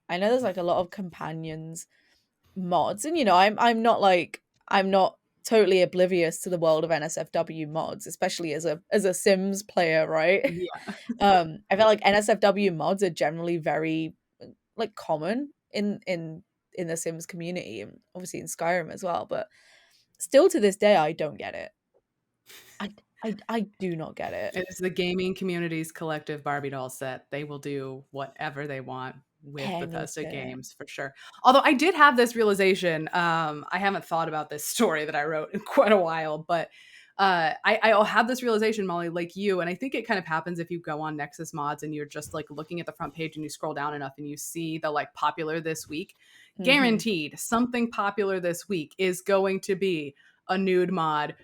I know there's like a lot of companions mods, and I'm not totally oblivious to the world of NSFW mods, especially as a Sims player, right? Yeah. I feel like NSFW mods are generally very like common in the Sims community, and obviously in Skyrim as well, but still to this day I don't get it. I do not get it. It is the gaming community's collective Barbie doll set. They will do whatever they want with Bethesda games, for sure. Although I did have this realization, I haven't thought about this story that I wrote in quite a while, but I'll have this realization, Molly, like you, and I think it kind of happens if you go on Nexus mods and you're just like looking at the front page and you scroll down enough and you see the like popular this week. Guaranteed something popular this week is going to be a nude mod,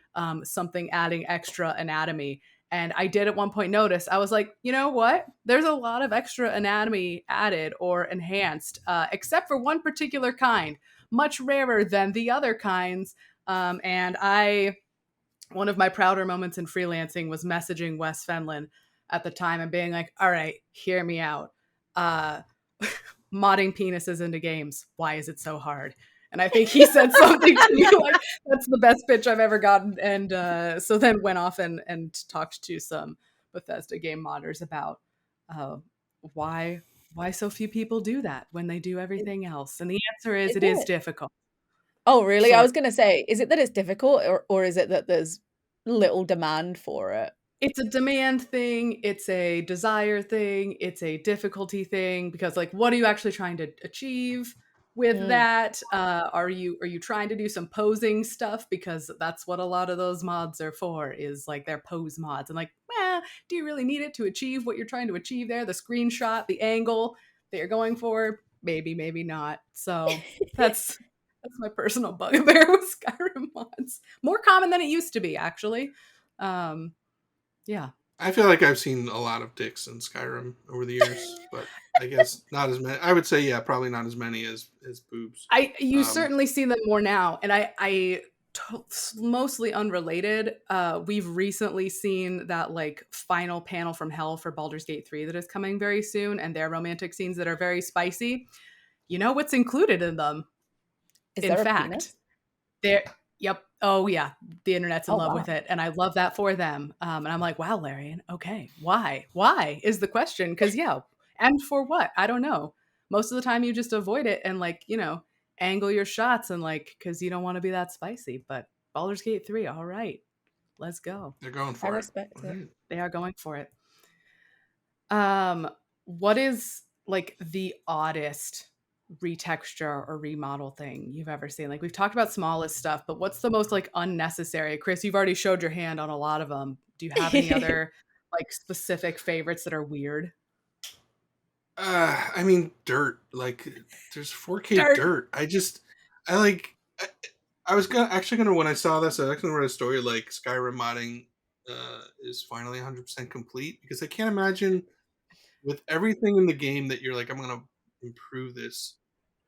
something adding extra anatomy. And I did at one point notice, I was like, you know what? There's a lot of extra anatomy added or enhanced, except for one particular kind, much rarer than the other kinds. And one of my prouder moments in freelancing was messaging Wes Fenlon at the time and being like, all right, hear me out. Modding penises into games. Why is it so hard? And I think he said something to me like, that's the best pitch I've ever gotten. And so then went off and talked to some Bethesda game modders about why so few people do that when they do everything else. And the answer is it is difficult. Oh, really? I was going to say, is it that it's difficult or is it that there's little demand for it? It's a demand thing, it's a desire thing, it's a difficulty thing, because like what are you actually trying to achieve with Mm. that? Are you trying to do some posing stuff, because that's what a lot of those mods are for, is like they're pose mods, and like, do you really need it to achieve what you're trying to achieve there? The screenshot, the angle that you're going for, maybe not. So that's my personal bugbear with Skyrim mods. More common than it used to be, actually. Um, yeah. I feel like I've seen a lot of dicks in Skyrim over the years, but I guess not as many. I would say, yeah, probably not as many as boobs. You Um, certainly see them more now, and mostly unrelated. We've recently seen that like final panel from hell for Baldur's Gate 3 that is coming very soon, and their romantic scenes that are very spicy. You know what's included in them? Is In there a fact, penis? there. Yep. Oh yeah, the internet's in Oh love wow. with it, and I love that for them. And I'm like, wow, Larian. Okay, why? Why is the question? Because yeah, and for what? I don't know. Most of the time, you just avoid it and like angle your shots and like because you don't want to be that spicy. But Baldur's Gate 3, all right, let's go. they're going I for it. respect All it. right. They are going for it. What is like the oddest retexture or remodel thing you've ever seen? Like we've talked about smallest stuff, but what's the most like unnecessary? Chris, you've already showed your hand on a lot of them. Do you have any other like specific favorites that are weird? I mean, dirt. Like, there's 4K Dirt. dirt. I like. I was actually gonna when I saw this, I actually read a story like Skyrim modding is finally 100% complete because I can't imagine with everything in the game that you're like, I'm gonna improve this.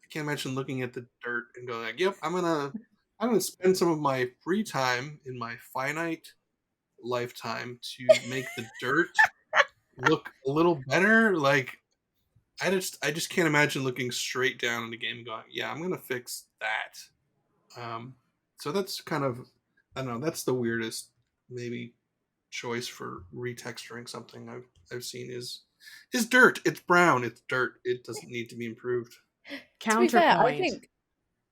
I can't imagine looking at the dirt and going like, yep, I'm gonna spend some of my free time in my finite lifetime to make the dirt look a little better. Like I just can't imagine looking straight down in the game and going, yeah, I'm gonna fix that. So that's kind of I don't know, that's the weirdest maybe choice for retexturing something I've seen is dirt. It's brown, it's dirt. It doesn't need to be improved. To be fair, Counterpoint.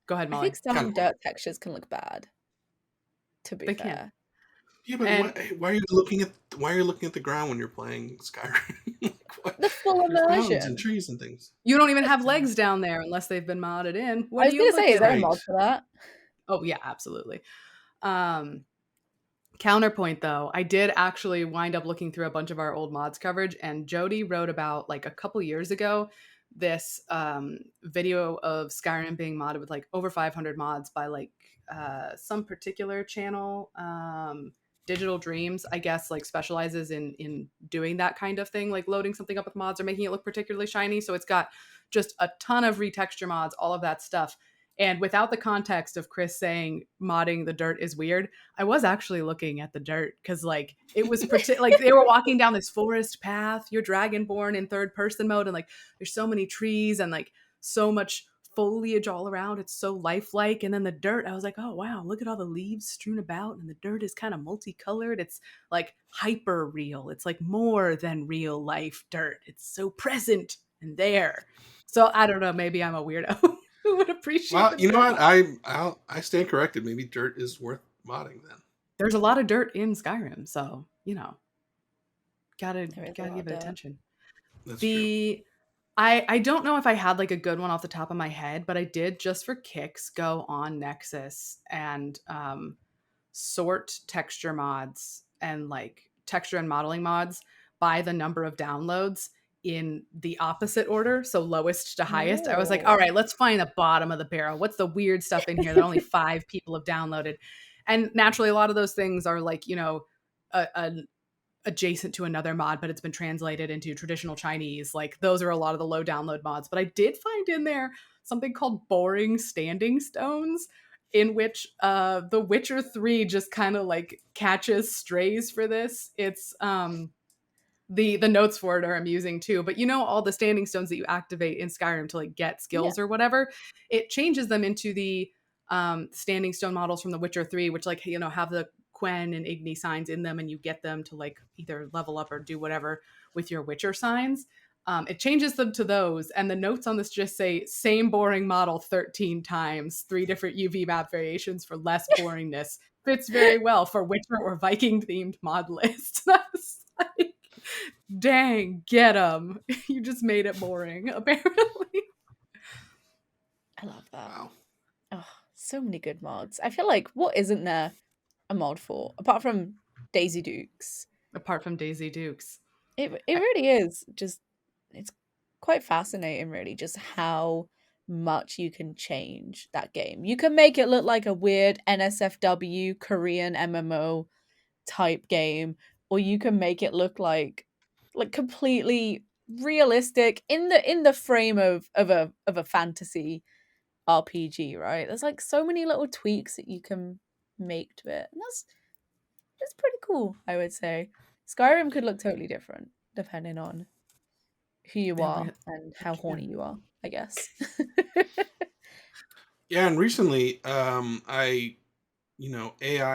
Go ahead, I think Molly. some Kind of dirt textures can look bad. To be They can. fair, yeah, but And why are you looking at the ground when you're playing Skyrim? Like, what? the full There's mountains and immersion. trees and things. you don't even That's have fine. legs down there unless they've been modded in. I What are was you gonna say, is looking there a at? Right. mod for that? Oh yeah, absolutely. Um, Counterpoint though, I did actually wind up looking through a bunch of our old mods coverage, and Jody wrote about like a couple years ago this video of Skyrim being modded with like over 500 mods by like some particular channel. Digital Dreams, I guess, like specializes in doing that kind of thing, like loading something up with mods or making it look particularly shiny. So it's got just a ton of retexture mods, all of that stuff. And without the context of Chris saying modding the dirt is weird, I was actually looking at the dirt because like it was like they were walking down this forest path. You're dragonborn in third person mode, and like there's so many trees and like so much foliage all around. It's so lifelike. And then the dirt, I was like, oh wow, look at all the leaves strewn about, and the dirt is kind of multicolored. It's like hyper real. It's like more than real life dirt. It's so present and there. So I don't know. Maybe I'm a weirdo who would appreciate Well, the you know dirt. what? I stand corrected. Maybe dirt is worth modding then. There's a lot of dirt in Skyrim, so gotta There is a gotta lot of give it dirt. attention. That's true. The I don't know if I had like a good one off the top of my head, but I did just for kicks go on Nexus and sort texture mods and like texture and modeling mods by the number of downloads in the opposite order, so lowest to highest. I was like, all Oh. right, let's find the bottom of the barrel. What's the weird stuff in here that only 5 people have downloaded? And naturally, a lot of those things are like, a adjacent to another mod, but it's been translated into traditional Chinese. Like those are a lot of the low download mods. But I did find in there something called boring standing stones, in which The Witcher 3 just kind of like catches strays for this. It's the notes for it are amusing too. But all the standing stones that you activate in Skyrim to like get Yeah. skills or whatever, it changes them into the standing stone models from The Witcher 3, which like have the Quen and Igni signs in them, and you get them to like either level up or do whatever with your Witcher signs. It changes them to those, and the notes on this just say same boring model 13 times, 3 different UV map variations for less boringness. Fits very well for Witcher or Viking themed mod lists. That's like, dang, get 'em. You just made it boring, apparently. I love that. Wow. Oh, so many good mods. I feel like, what isn't there a mod for apart from Daisy Dukes? Apart from Daisy Dukes. It really is just, it's quite fascinating, really, just how much you can change that game. You can make it look like a weird NSFW Korean MMO type game, or you can make it look like completely realistic in the frame of a fantasy RPG, right? There's like so many little tweaks that you can make to it. And that's pretty cool, I would say. Skyrim could look totally different depending on who you are and how horny you are, I guess. Yeah, and recently, AI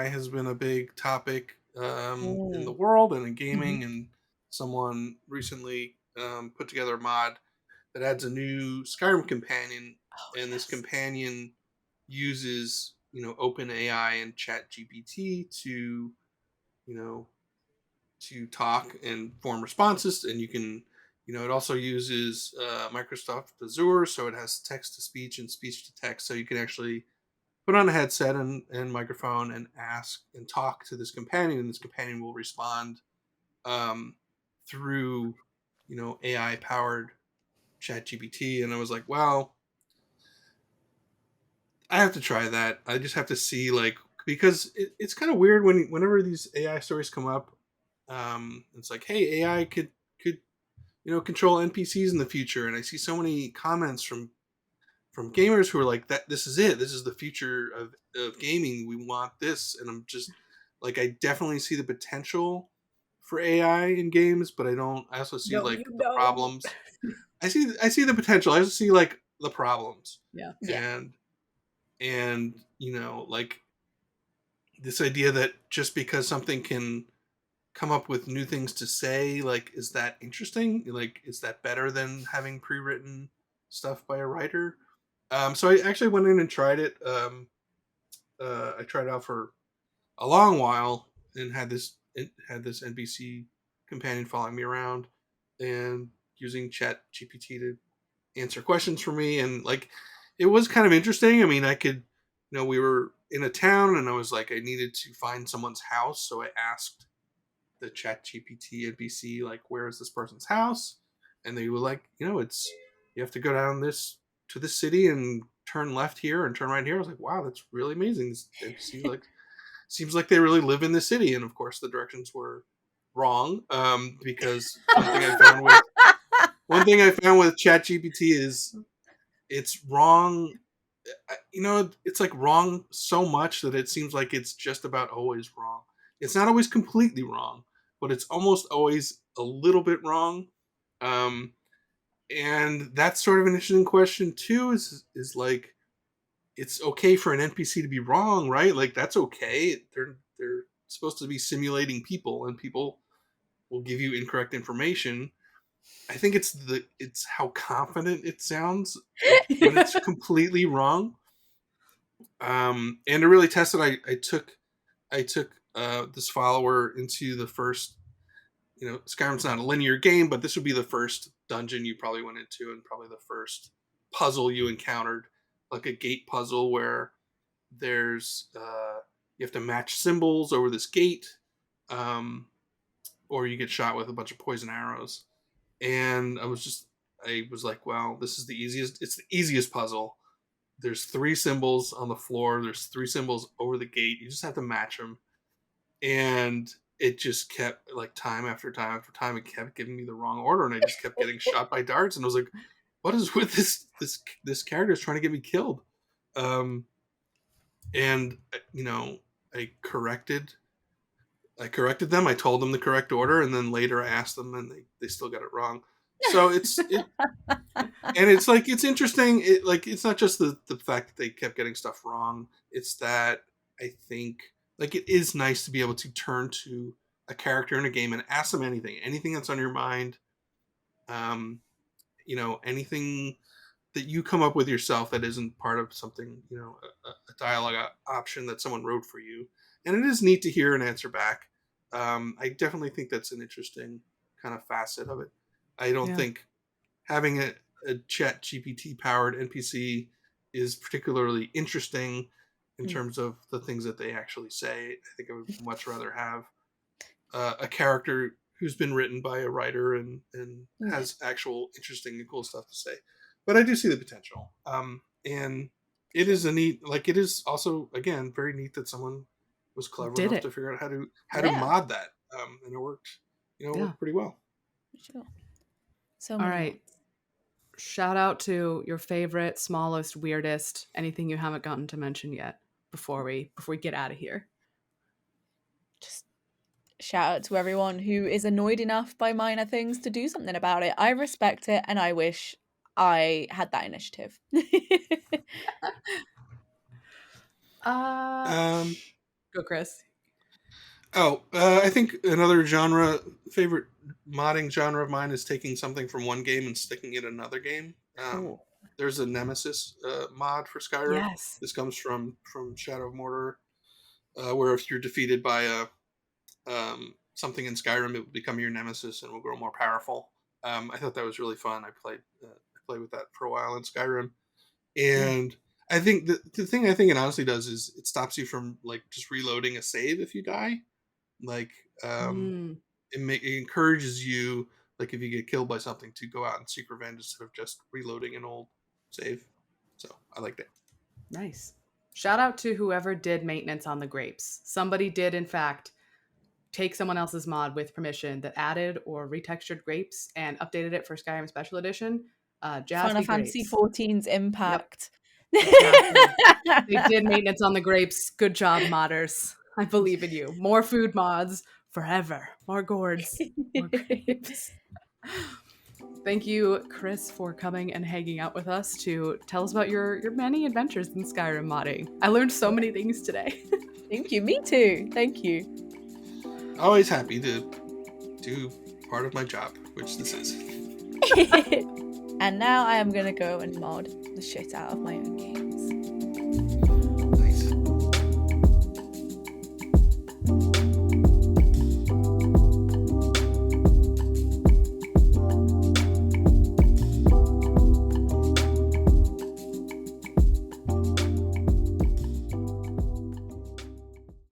has been a big topic in the world and in gaming, and someone recently put together a mod that adds a new Skyrim Companion, and this companion uses open AI and Chat GPT to to talk and form responses, and you can it also uses Microsoft Azure, so it has text to speech and speech to text, so you can actually put on a headset and microphone and ask and talk to this companion, and this companion will respond through AI powered Chat GPT. And I was like, well, I have to try that. I just have to see, like, because it's kind of weird whenever these AI stories come up. It's like, hey, AI could control NPCs in the future, and I see so many comments from gamers who are like, that this is it, this is the future of gaming, we want this. And I'm just like, I definitely see the potential for AI in games, but I also see the problems. I see the potential, I also see like the problems. Yeah. And like this idea that just because something can come up with new things to say, like, is that interesting? Like, is that better than having pre-written stuff by a writer? So I actually went in and tried it. I tried it out for a long while and had this NPC companion following me around and using Chat GPT to answer questions for me. And like, it was kind of interesting. I mean, I could, we were in a town, and I was like, I needed to find someone's house, so I asked the Chat GPT NPC, like, where is this person's house? And they were like, it's, you have to go down to this city and turn left here and turn right here. I was like, wow, that's really amazing. This NPC like seems like they really live in the city. And of course, the directions were wrong, because one thing I found with Chat GPT is it's wrong. It's like wrong so much that it seems like it's just about always wrong. It's not always completely wrong, but it's almost always a little bit wrong. And that's sort of an interesting question too, is like, it's okay for an NPC to be wrong, right? Like, that's okay. They're supposed to be simulating people, and people will give you incorrect information. I think it's how confident it sounds when it's completely wrong. And to really test it, I took this follower into the first. Skyrim's not a linear game, but this would be the first dungeon you probably went into, and probably the first puzzle you encountered, like a gate puzzle where there's you have to match symbols over this gate, or you get shot with a bunch of poison arrows. And I was like, well, this is it's the easiest puzzle. There's 3 symbols on the floor. There's 3 symbols over the gate. You just have to match them. And it just kept, like, time after time after time, it kept giving me the wrong order, and I just kept getting shot by darts. And I was like, what is with this character is trying to get me killed? And I corrected them. I told them the correct order, and then later I asked them, and they still got it wrong. So and it's like, it's interesting. It's not just the fact that they kept getting stuff wrong. It's that I think, like, it is nice to be able to turn to a character in a game and ask them anything that's on your mind. You know, anything that you come up with yourself that isn't part of something, you know, a dialogue option that someone wrote for you. And it is neat to hear an answer back. I definitely think that's an interesting kind of facet of it. I don't Yeah. think having a chat GPT powered NPC is particularly interesting in terms of the things that they actually say. I think I would much rather have a character who's been written by a writer and has actual interesting and cool stuff to say. But I do see the potential. And it is a neat, like it is also, again, very neat that someone was clever Did enough it. to figure out how to mod that. And it worked, it worked pretty well. Sure. So All many right. mods. Shout out to your favorite, smallest, weirdest, anything you haven't gotten to mention yet before we get out of here. Just shout out to everyone who is annoyed enough by minor things to do something about it. I respect it, and I wish I had that initiative. Go, Chris. I think another favorite modding genre of mine is taking something from one game and sticking it in another game. Cool. There's a Nemesis mod for Skyrim. Yes. This comes from Shadow of Mordor, where if you're defeated by something in Skyrim, it will become your nemesis and will grow more powerful. I thought that was really fun. I played with that for a while in Skyrim, and I think the thing I think it honestly does is it stops you from like just reloading a save if you die. Like it encourages you, like if you get killed by something, to go out and seek revenge instead of just reloading an old save. So I liked it. Nice. Shout out to whoever did maintenance on the grapes. Somebody did, in fact, take someone else's mod with permission that added or retextured grapes and updated it for Skyrim Special Edition. Final Fantasy XIV's impact. Yep. Exactly. They did maintenance on the grapes. Good job, modders. I believe in you. More food mods forever. More gourds. More grapes. Thank you, Chris, for coming and hanging out with us to tell us about your many adventures in Skyrim modding. I learned so many things today. Thank you. Me too. Thank you. Always happy to do part of my job, which this is. And now I am going to go and mod the shit out of my own game.